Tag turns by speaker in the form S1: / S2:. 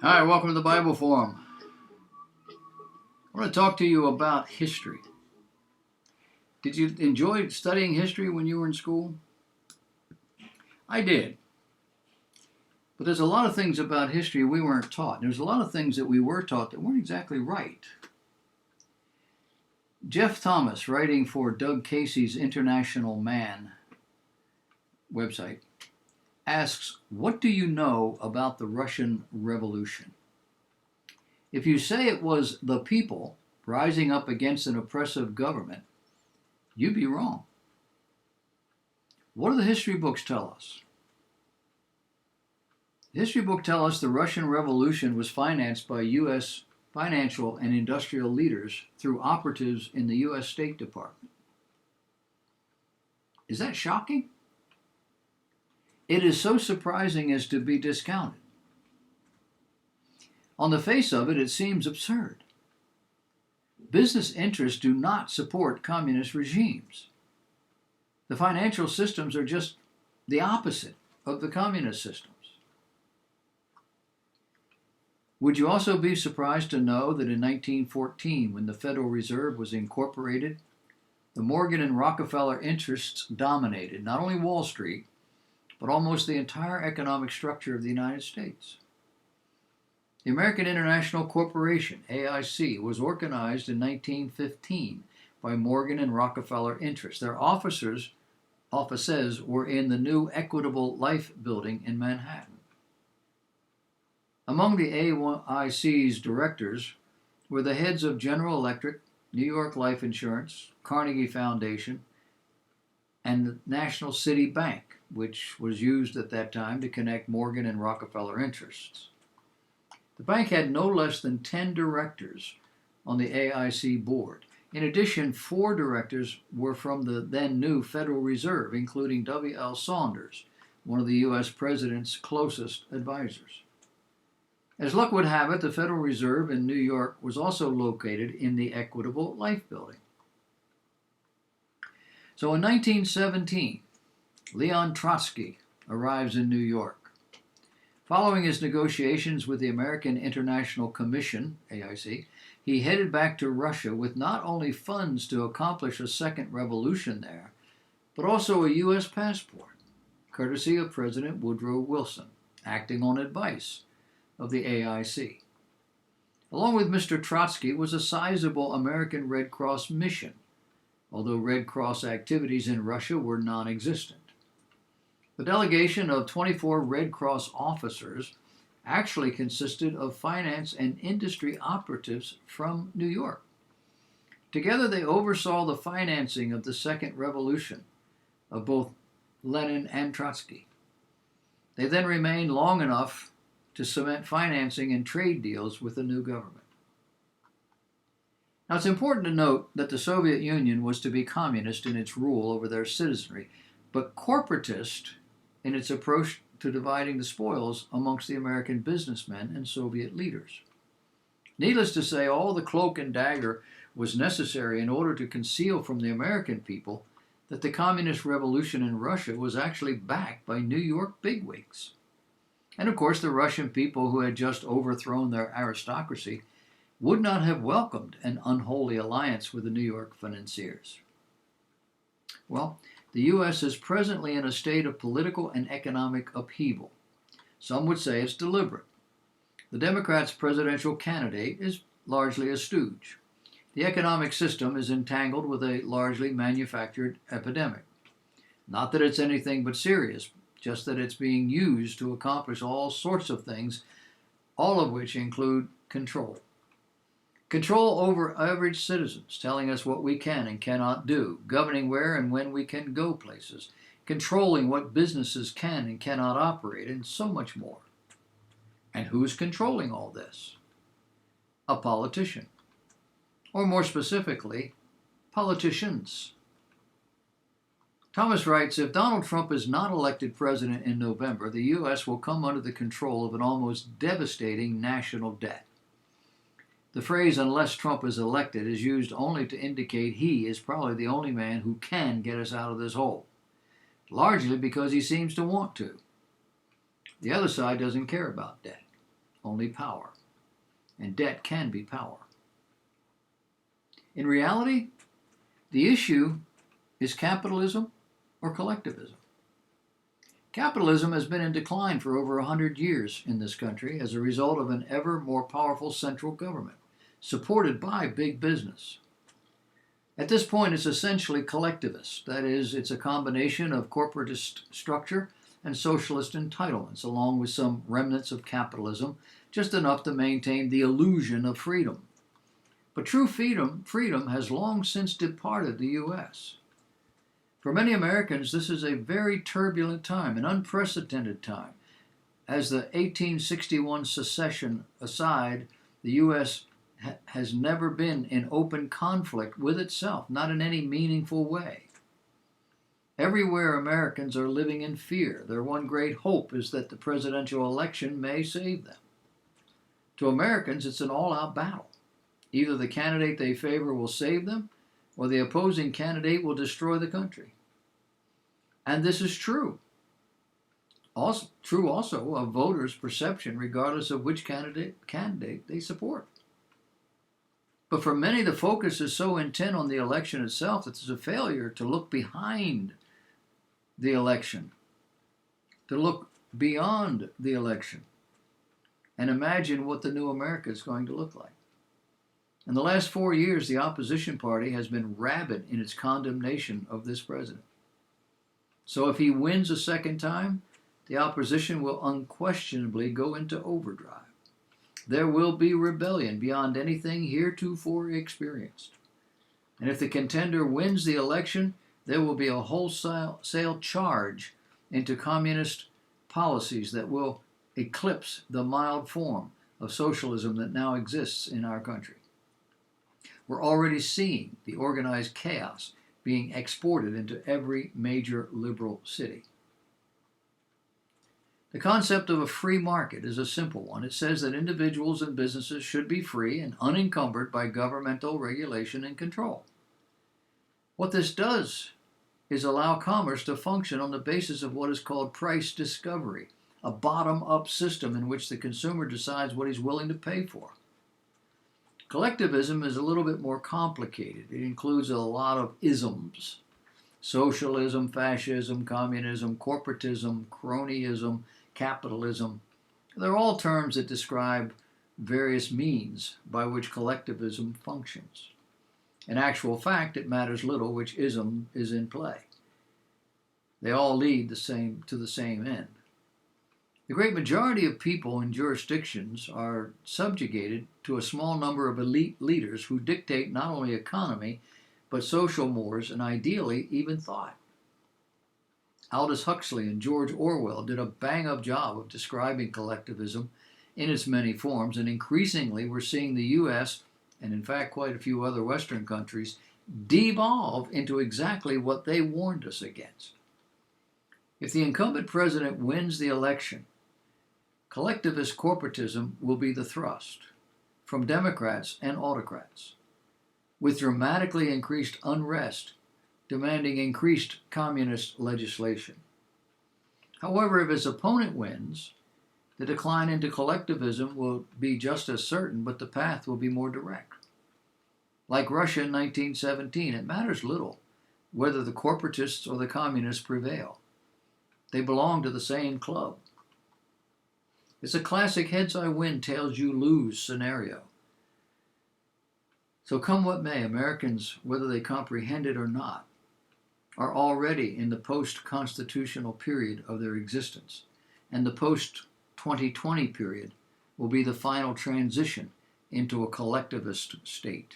S1: Hi, welcome to the Bible Forum. I want to talk to you about history. Did you enjoy studying history when you were in school? I did. But there's a lot of things about history we weren't taught. There's a lot of things that we were taught that weren't exactly right. Jeff Thomas, writing for Doug Casey's International Man website, asks, what do you know about the Russian Revolution? If you say it was the people rising up against an oppressive government, you'd be wrong. What do the history books tell us? The history books tell us the Russian Revolution was financed by U.S. financial and industrial leaders through operatives in the U.S. State Department. Is that shocking? It is so surprising as to be discounted. On the face of it, it seems absurd. Business interests do not support communist regimes. The financial systems are just the opposite of the communist systems. Would you also be surprised to know that in 1914, when the Federal Reserve was incorporated, the Morgan and Rockefeller interests dominated not only Wall Street, but almost the entire economic structure of the United States? The American International Corporation, AIC, was organized in 1915 by Morgan and Rockefeller interests. Their offices were in the new Equitable Life Building in Manhattan. Among the AIC's directors were the heads of General Electric, New York Life Insurance, Carnegie Foundation, and the National City Bank, which was used at that time to connect Morgan and Rockefeller interests. The bank had no less than 10 directors on the AIC board. In addition, 4 directors were from the then new Federal Reserve, including W.L. Saunders, one of the U.S. President's closest advisors. As luck would have it, the Federal Reserve in New York was also located in the Equitable Life Building. So in 1917, Leon Trotsky arrives in New York. Following his negotiations with the American International Commission, AIC, he headed back to Russia with not only funds to accomplish a second revolution there, but also a U.S. passport, courtesy of President Woodrow Wilson, acting on advice of the AIC. Along with Mr. Trotsky was a sizable American Red Cross mission, although Red Cross activities in Russia were non-existent. The delegation of 24 Red Cross officers actually consisted of finance and industry operatives from New York. Together they oversaw the financing of the Second Revolution of both Lenin and Trotsky. They then remained long enough to cement financing and trade deals with the new government. Now it's important to note that the Soviet Union was to be communist in its rule over their citizenry, but corporatist in its approach to dividing the spoils amongst the American businessmen and Soviet leaders. Needless to say, all the cloak and dagger was necessary in order to conceal from the American people that the communist revolution in Russia was actually backed by New York bigwigs. And of course, the Russian people who had just overthrown their aristocracy would not have welcomed an unholy alliance with the New York financiers. Well, the U.S. is presently in a state of political and economic upheaval. Some would say it's deliberate. The Democrats' presidential candidate is largely a stooge. The economic system is entangled with a largely manufactured epidemic. Not that it's anything but serious, just that it's being used to accomplish all sorts of things, all of which include control. Control over average citizens, telling us what we can and cannot do, governing where and when we can go places, controlling what businesses can and cannot operate, and so much more. And who's controlling all this? A politician. Or more specifically, politicians. Thomas writes, if Donald Trump is not elected president in November, the U.S. will come under the control of an almost devastating national debt. The phrase, unless Trump is elected, is used only to indicate he is probably the only man who can get us out of this hole, largely because he seems to want to. The other side doesn't care about debt. only power. And debt can be power. In reality, the issue is capitalism or collectivism. Capitalism has been in decline for over 100 years in this country as a result of an ever more powerful central government, supported by big business. At this point, it's essentially collectivist. That is, it's a combination of corporatist structure and socialist entitlements, along with some remnants of capitalism, just enough to maintain the illusion of freedom. But true freedom has long since departed the U.S. For many Americans, this is a very turbulent time, an unprecedented time. As the 1861 secession aside, the U.S. has never been in open conflict with itself, not in any meaningful way. Everywhere Americans are living in fear. Their one great hope is that the presidential election may save them. To Americans, it's an all-out battle. Either the candidate they favor will save them, or the opposing candidate will destroy the country. And this is true. True also of voters' perception, regardless of which candidate they support. But for many, the focus is so intent on the election itself that there's a failure to look behind the election, to look beyond the election, and imagine what the new America is going to look like. In the last 4 years, the opposition party has been rabid in its condemnation of this president. So if he wins a second time, the opposition will unquestionably go into overdrive. There will be rebellion beyond anything heretofore experienced. And if the contender wins the election, there will be a wholesale charge into communist policies that will eclipse the mild form of socialism that now exists in our country. We're already seeing the organized chaos being exported into every major liberal city. The concept of a free market is a simple one. It says that individuals and businesses should be free and unencumbered by governmental regulation and control. What this does is allow commerce to function on the basis of what is called price discovery, a bottom-up system in which the consumer decides what he's willing to pay for. Collectivism is a little bit more complicated. It includes a lot of isms: socialism, fascism, communism, corporatism, cronyism, capitalism. They're all terms that describe various means by which collectivism functions. In actual fact, it matters little which ism is in play. They all lead to the same end. The great majority of people in jurisdictions are subjugated to a small number of elite leaders who dictate not only economy, but social mores and ideally even thought. Aldous Huxley and George Orwell did a bang-up job of describing collectivism in its many forms, and increasingly we're seeing the U.S., and in fact quite a few other Western countries, devolve into exactly what they warned us against. If the incumbent president wins the election, collectivist corporatism will be the thrust from Democrats and autocrats, with dramatically increased unrest demanding increased communist legislation. However, if his opponent wins, the decline into collectivism will be just as certain, but the path will be more direct. Like Russia in 1917, it matters little whether the corporatists or the communists prevail. They belong to the same club. It's a classic heads I win, tails you lose scenario. So come what may, Americans, whether they comprehend it or not, are already in the post-constitutional period of their existence, and the post-2020 period will be the final transition into a collectivist state.